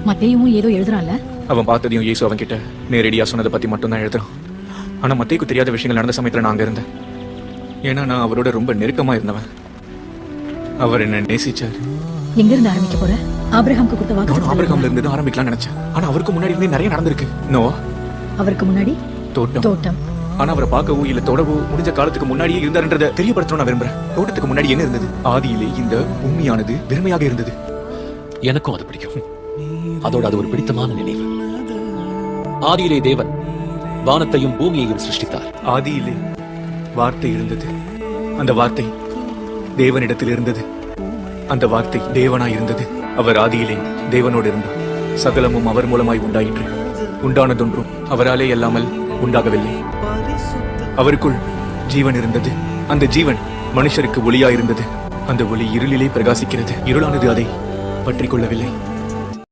மத்தேயும் ஏதோ எழுதுறான்ல. அவன் பார்த்ததையும் இயேசு அவன் கிட்ட நேரடியா சொன்னதை பத்தி மட்டும் தான் எழுதுறான். ஆனா மத்தேக்கு தெரியாத விஷயங்கள் நடந்த சமயத்துல நான் அங்க இருந்தேன். ஏன்னா நான் அவரோட ரொம்ப நெருக்கமா இருந்தவன். அவர் என்ன நேசிச்சார். எங்க இருந்து ஆரம்பிக்க போற? ஆபிரகாமுக்கு கொடுத்த நானும் வாக்கு ஆபிரகாம்ல இருந்து தான் ஆரம்பிக்கலாம்னு நினைச்சேன். ஆனா அவருக்கு முன்னாடி இருந்தே நிறைய நடந்திருக்கு. நோவா, அவருக்கு முன்னாடி தோட்டம். தோட்டம். ஆனா அவரை பார்க்கவோ இல்ல தொடவோ முடிஞ்ச காலத்துக்கு முன்னாடியே இருந்தாருன்றதை தெரியப்படுத்தணும் நான் விரும்புறேன். தோட்டத்துக்கு முன்னாடி என்ன இருந்தது? ஆதியிலே இந்த பூமியானது வெறுமையாக இருந்தது. எனக்கும் அது பிடிக்கும். அதோட அது ஒரு பிடித்தமான நினைவு. ஆதியிலே தேவன் வானத்தையும் பூமியையும் சிருஷ்டித்தார். ஆதியிலே வார்த்தை இருந்தது. அந்த வார்த்தை தேவனிடத்தில் இருந்தது. அந்த வார்த்தை தேவனாய் இருந்தது. அவர் ஆதியிலே தேவனோடு இருந்தார். சகலமும் அவர் மூலமாய் உண்டாயிற்று. உண்டானதொன்றும் அவராலே அல்லாமல் உண்டாகவில்லை. அவருக்குள் ஜீவன் இருந்தது. அந்த ஜீவன் மனுஷருக்கு ஒளியாயிருந்தது. அந்த ஒளி இருளிலே பிரகாசிக்கிறது. இருளானது அதை பற்றிக் கொள்ளவில்லை.